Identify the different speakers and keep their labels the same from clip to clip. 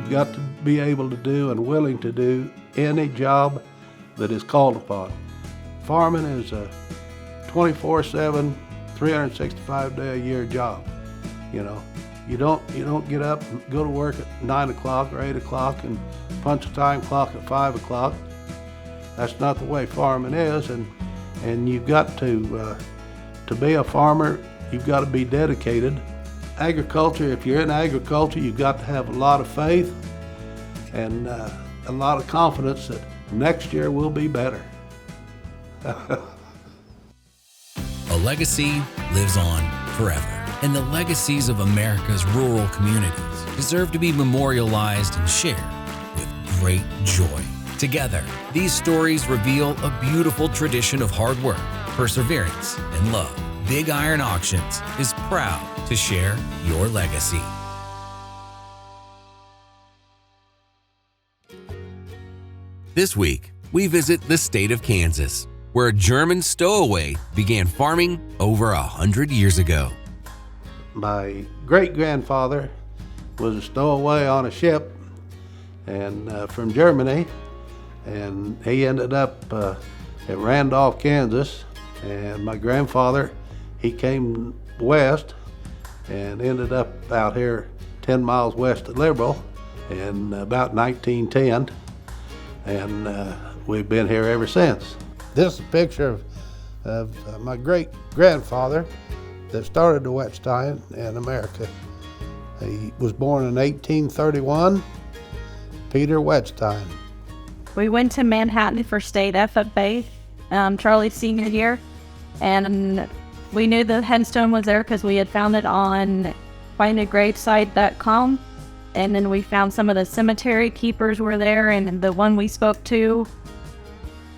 Speaker 1: You've got to be able to do and willing to do any job that is called upon. Farming is a 24/7, 365-day-a-year job. You know, you don't get up and go to work at 9 o'clock or 8 o'clock and punch a time clock at 5 o'clock. That's not the way farming is, and you've got to be a farmer, you've got to be dedicated. Agriculture, if you're in agriculture, you've got to have a lot of faith and a lot of confidence that next year will be better.
Speaker 2: A legacy lives on forever, and the legacies of America's rural communities deserve to be memorialized and shared with great joy. Together, these stories reveal a beautiful tradition of hard work, perseverance, and love. Big Iron Auctions is proud to share your legacy. This week, we visit the state of Kansas, where a German stowaway began farming over 100 years ago.
Speaker 1: My great-grandfather was a stowaway on a ship and from Germany, and he ended up at Randolph, Kansas, and my grandfather, he came west and ended up out here 10 miles west of Liberal in about 1910, and we've been here ever since. This is a picture of my great-grandfather that started the Wettsteins in America. He was born in 1831, Peter Wettstein.
Speaker 3: We went to Manhattan for state FFA, Charlie's senior year, and we knew the headstone was there because we had found it on findagravesite.com, and then we found some of the cemetery keepers were there, and the one we spoke to,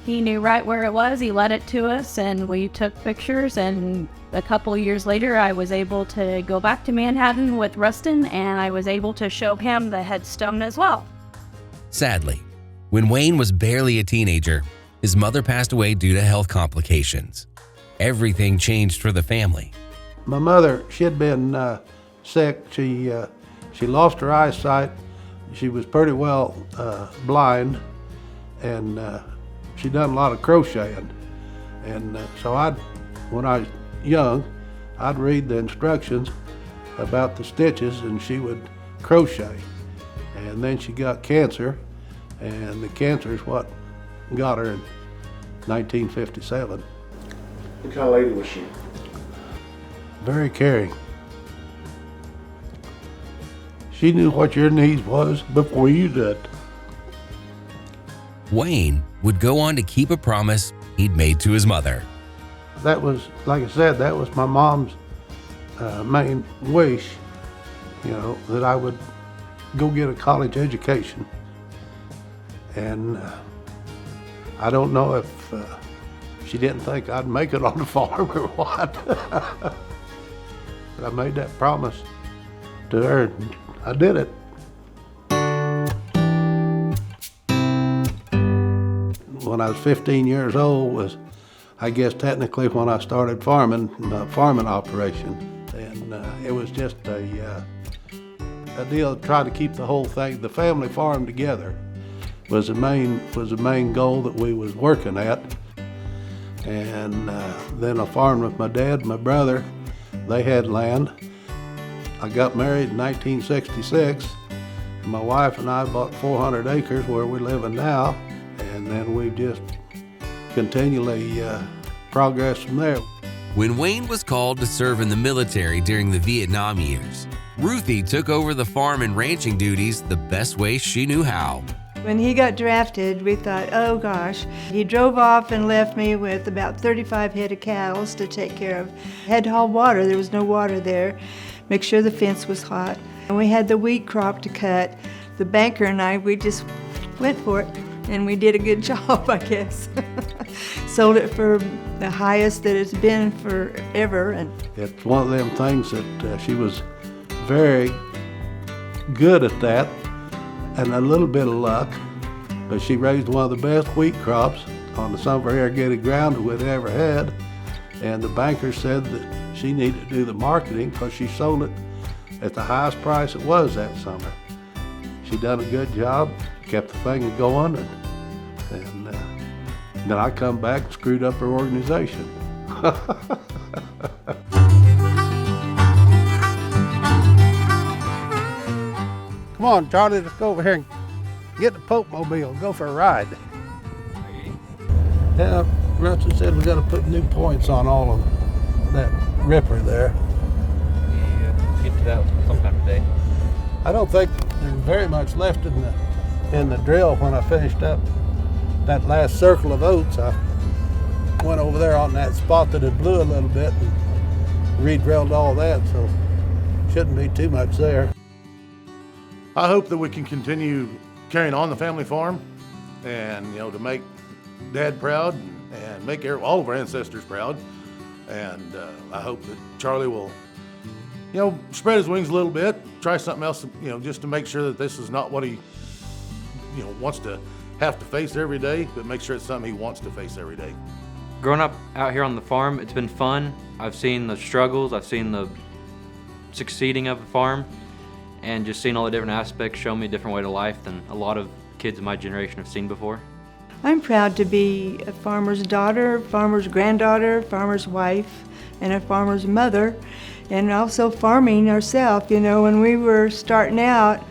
Speaker 3: he knew right where it was. He led it to us, and we took pictures, and a couple of years later, I was able to go back to Manhattan with Rustin, and I was able to show him the headstone as well.
Speaker 2: Sadly, when Wayne was barely a teenager, his mother passed away due to health complications. Everything changed for the family.
Speaker 1: My mother, she had been sick. She lost her eyesight. She was pretty well blind, and she done a lot of crocheting. And so when I was young, I'd read the instructions about the stitches, and she would crochet. And then she got cancer, and the cancer is what got her in 1957.
Speaker 4: What kind of lady was she?
Speaker 1: Very caring. She knew what your needs was before you did.
Speaker 2: Wayne would go on to keep a promise he'd made to his mother.
Speaker 1: That was, like I said, that was my mom's main wish, you know, that I would go get a college education. And I don't know if she didn't think I'd make it on the farm or what. But I made that promise to her, and I did it. When I was 15 years old was, I guess, technically when I started farming, my farming operation. And it was just a deal to try to keep the whole thing, the family farm together was the main goal that we was working at. And then I farmed with my dad and my brother. They had land. I got married in 1966. My wife and I bought 400 acres where we're living now, and then we've just continually progressed from there.
Speaker 2: When Wayne was called to serve in the military during the Vietnam years, Ruthie took over the farm and ranching duties the best way she knew how.
Speaker 5: When he got drafted, we thought, oh gosh. He drove off and left me with about 35 head of cattle to take care of. Had to haul water, there was no water there. Make sure the fence was hot. And we had the wheat crop to cut. The banker and I, we just went for it. And we did a good job, I guess. Sold it for the highest that it's been forever. And
Speaker 1: it's one of them things that she was very good at that, and a little bit of luck, but she raised one of the best wheat crops on some of her irrigated ground that we'd ever had, and the banker said that she needed to do the marketing because she sold it at the highest price it was that summer. she done a good job, kept the thing going, and then I come back and screwed up her organization. Come on, Charlie, let's go over here and get the Pope Mobile and go for a ride. Yeah, Russell said we got to put new points on all of that ripper there.
Speaker 6: Yeah, get to that sometime today.
Speaker 1: I don't think there's very much left in the drill. When I finished up that last circle of oats, I went over there on that spot that had blew a little bit and re-drilled all that, so shouldn't be too much there.
Speaker 4: I hope that we can continue carrying on the family farm and, to make Dad proud and make all of our ancestors proud. And I hope that Charlie will, spread his wings a little bit, try something else, just to make sure that this is not what he, wants to have to face every day, but make sure it's something he wants to face every day.
Speaker 6: Growing up out here on the farm, it's been fun. I've seen the struggles, I've seen the succeeding of the farm, and just seeing all the different aspects show me a different way to life than a lot of kids in my generation have seen before.
Speaker 5: I'm proud to be a farmer's daughter, farmer's granddaughter, farmer's wife, and a farmer's mother, and also farming ourselves. When we were starting out,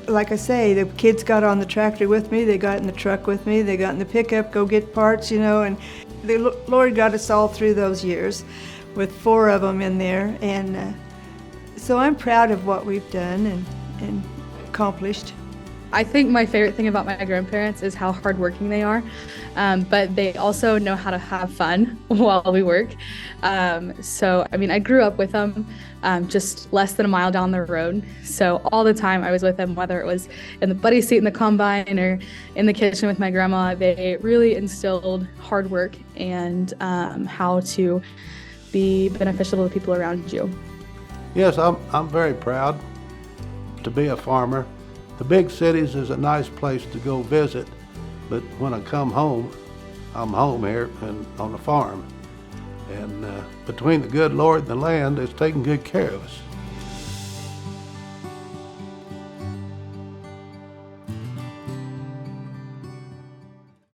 Speaker 5: like I say, the kids got on the tractor with me, they got in the truck with me, they got in the pickup, go get parts, and the Lord got us all through those years with 4 of them in there. And so I'm proud of what we've done and accomplished.
Speaker 7: I think my favorite thing about my grandparents is how hardworking they are, but they also know how to have fun while we work. I grew up with them just less than a mile down the road. So all the time I was with them, whether it was in the buddy seat in the combine or in the kitchen with my grandma. They really instilled hard work and how to be beneficial to the people around you.
Speaker 1: Yes, I'm very proud to be a farmer. The big cities is a nice place to go visit, but when I come home, I'm home here and on the farm. And between the good Lord and the land, it's taking good care of us.